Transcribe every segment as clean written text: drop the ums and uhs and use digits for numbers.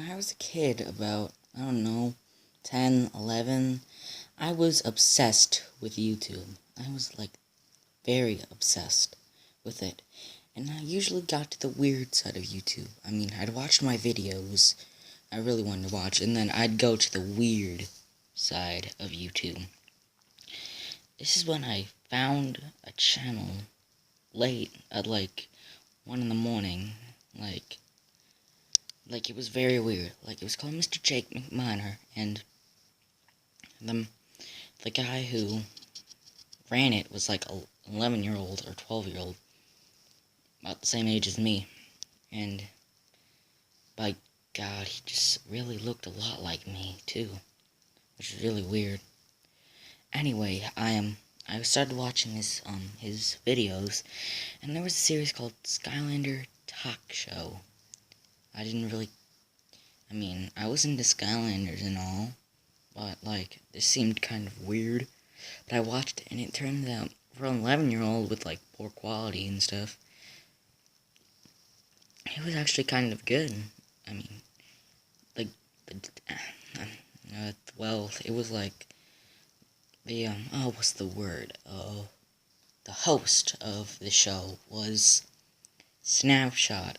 I was a kid, about, I don't know, 10, 11, I was obsessed with YouTube. I was, very obsessed with it. And I usually got to the weird side of YouTube. I mean, I'd watch my videos I really wanted to watch, and then I'd go to the weird side of YouTube. This is when I found a channel late at, 1 in the morning, it was very weird. It was called Mr. Jake McMiner, and the guy who ran it was like a 11-year-old or 12-year-old, about the same age as me, and by God, he just really looked a lot like me too, which is really weird. Anyway, I started watching his videos, and there was a series called Skylander Talk Show. I was into Skylanders and all, but, this seemed kind of weird. But I watched it, and it turned out, for an 11-year-old with, poor quality and stuff, it was actually kind of good. I mean, it was what's the word? The host of the show was Snapshot,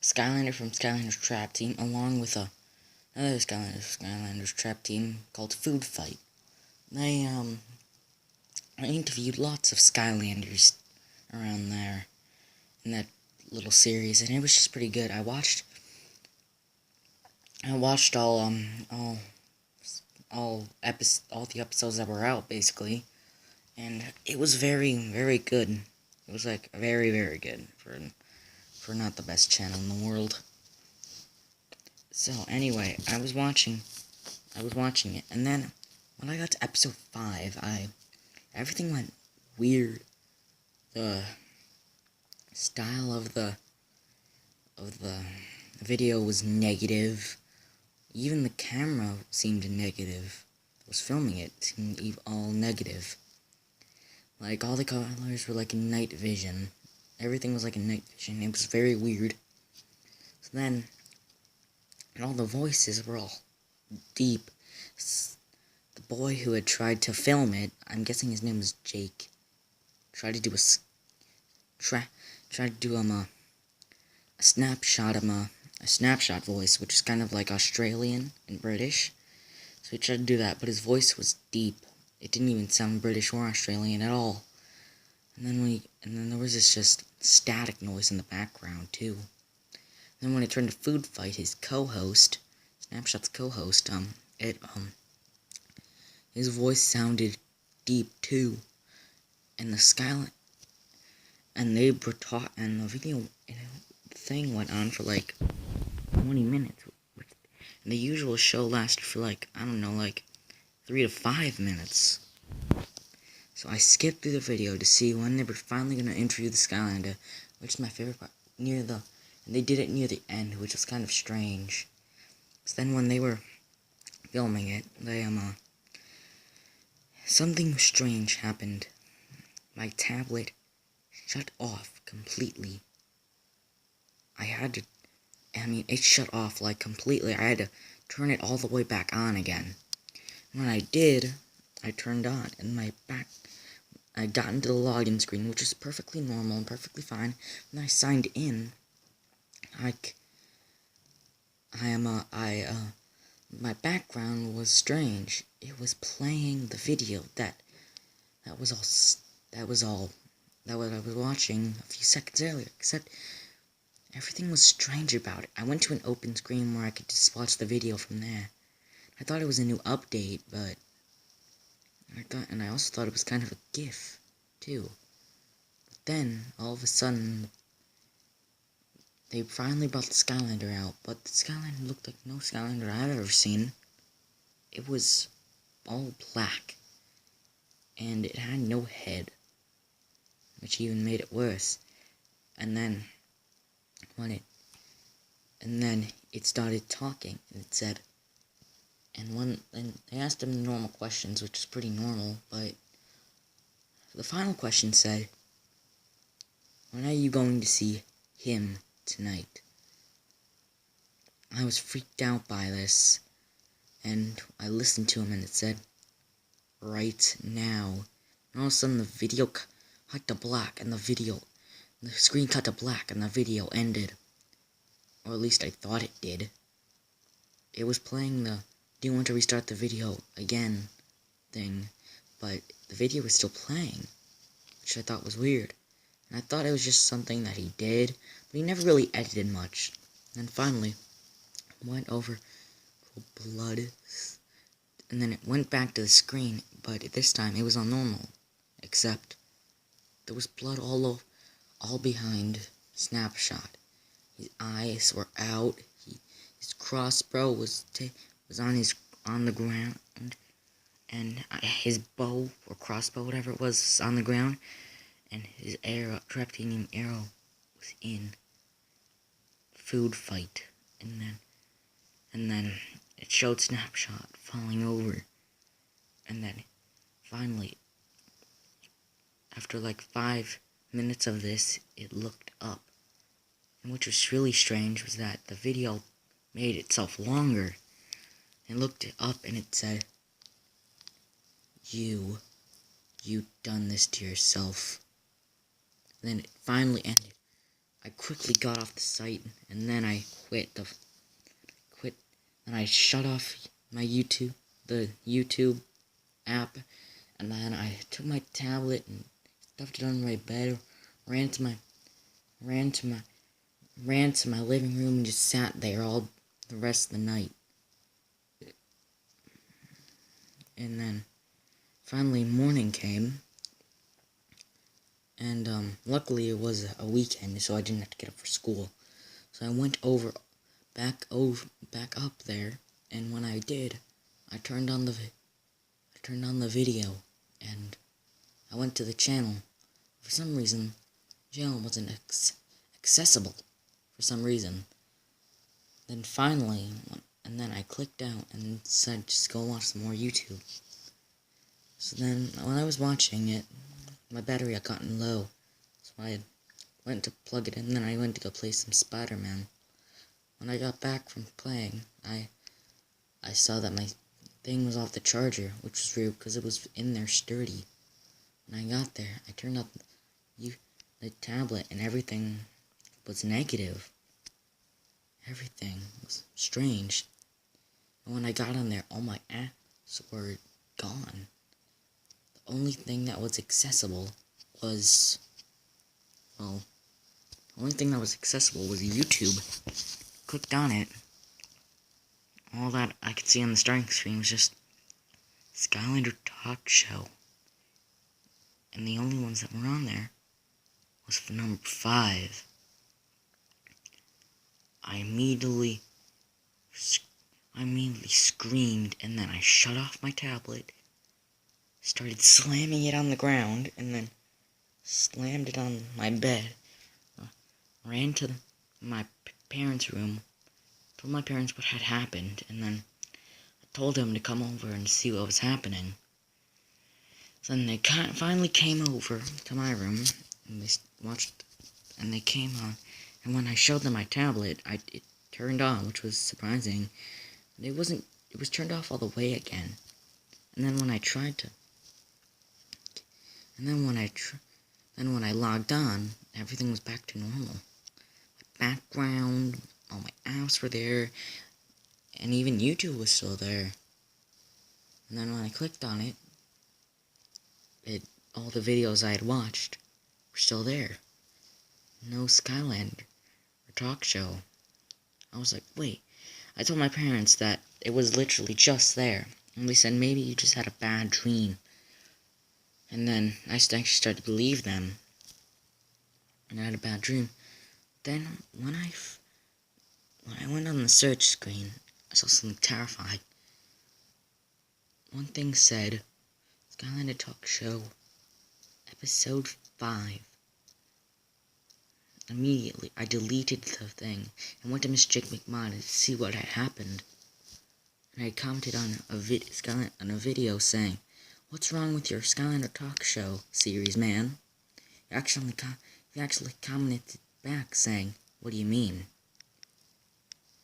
Skylander from Skylander's Trap Team, along with another Skylander's Trap Team called Food Fight. They interviewed lots of Skylanders around there in that little series, and it was just pretty good. I watched all the episodes that were out, basically, and it was very, very good. It was very, very good for not the best channel in the world. So anyway, I was watching it, and then when I got to episode 5, everything went weird. The style of the video was negative. Even the camera seemed negative. I was filming it seemed all negative. All the colors were in night vision. Everything was in night vision. It was very weird. So then, and all the voices were all deep. The boy who had tried to film it, I'm guessing his name was Jake, tried to do a snapshot voice, which is kind of Australian and British. So he tried to do that, but his voice was deep. It didn't even sound British or Australian at all. And then there was this just static noise in the background too. And then when it turned to Food Fight, his co-host, Snapshot's co-host, his voice sounded deep too. And the video thing went on for 20 minutes. And the usual show lasted for 3 to 5 minutes. So I skipped through the video to see when they were finally going to interview the Skylander, which is my favorite part, and they did it near the end, which was kind of strange. So then when they were filming it, something strange happened. My tablet shut off completely. It shut off completely. I had to turn it all the way back on again. And when I did, I turned on, and I got into the login screen, which is perfectly normal and perfectly fine. When I signed in, my background was strange. It was playing the video that I was watching a few seconds earlier, except everything was strange about it. I went to an open screen where I could just watch the video from there. I thought it was a new update, but I also thought it was kind of a GIF, too. But then, all of a sudden, they finally brought the Skylander out, but the Skylander looked like no Skylander I've ever seen. It was all black, and it had no head, which even made it worse. And then it started talking, and it said, and they asked him normal questions, which is pretty normal, but the final question said, "When are you going to see him tonight?" I was freaked out by this, and I listened to him, and it said, right now. And all of a sudden, the video cut to black, and the screen cut to black, and the video ended. Or at least I thought it did. It was playing the "Do you want to restart the video again" thing, but the video was still playing, which I thought was weird. And I thought it was just something that he did, but he never really edited much. And finally, went over blood, and then it went back to the screen, but this time it was on normal, except there was blood all behind Snapshot. His eyes were out. His crossbow was on the ground, and his bow or crossbow, whatever it was on the ground, and his titanium arrow was in food fight, and then it showed Snapshot falling over, and then finally, after like 5 minutes of this, it looked up, and which was really strange was that the video made itself longer, and looked it up, and it said, you done this to yourself. And then it finally ended. I quickly got off the site, and then I quit, and I shut off my the YouTube app, and then I took my tablet and stuffed it on my bed, ran to my living room and just sat there all the rest of the night. And then finally morning came, and luckily it was a weekend, so I didn't have to get up for school. So I went back up there, and when I did, I turned on the video, and I went to the channel. For some reason, the channel wasn't accessible. For some reason. Then finally, and then I clicked out and said, just go watch some more YouTube. So then, when I was watching it, my battery had gotten low, so I went to plug it in, and then I went to go play some Spider-Man. When I got back from playing, I saw that my thing was off the charger, which was weird because it was in there sturdy. When I got there, I turned up the tablet, and everything was negative. Everything was strange. And when I got on there, all my apps were gone. The only thing that was accessible was, well, the only thing that was accessible was YouTube. Clicked on it. All that I could see on the starting screen was just Skylander Talk Show. And the only ones that were on there was for number 5. I immediately screamed, and then I shut off my tablet, started slamming it on the ground, and then slammed it on my bed, ran to my parents' room, told my parents what had happened, and then I told them to come over and see what was happening. So then they finally came over to my room, and they watched, and they came on, and when I showed them my tablet, it turned on, which was surprising. It was turned off all the way again. And then when I tried to, and then when I logged on, everything was back to normal. My background, all my apps were there, and even YouTube was still there. And then when I clicked on it, all the videos I had watched were still there. No Skylander or talk show. I was like, wait. I told my parents that it was literally just there. And they said, maybe you just had a bad dream. And then I actually started to believe them. And I had a bad dream. Then, when I went on the search screen, I saw something terrifying. One thing said, Skylander Talk Show, Episode 5. Immediately, I deleted the thing and went to Miss Jake McMahon to see what had happened. And I commented on a video saying, "What's wrong with your Skylander Talk Show series, man?" He actually commented back saying, "What do you mean?"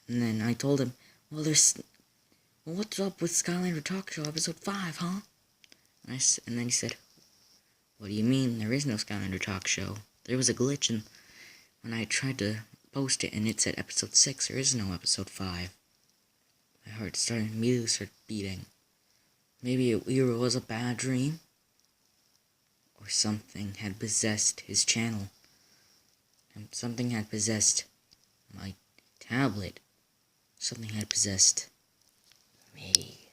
And then I told him, well, what's up with Skylander Talk Show episode 5, huh? And then he said, what do you mean? There is no Skylander Talk Show. There was a glitch when I tried to post it and it said episode 6. There is no episode 5. My heart immediately started beating. Maybe it either was a bad dream, or something had possessed his channel. And something had possessed my tablet. Something had possessed me.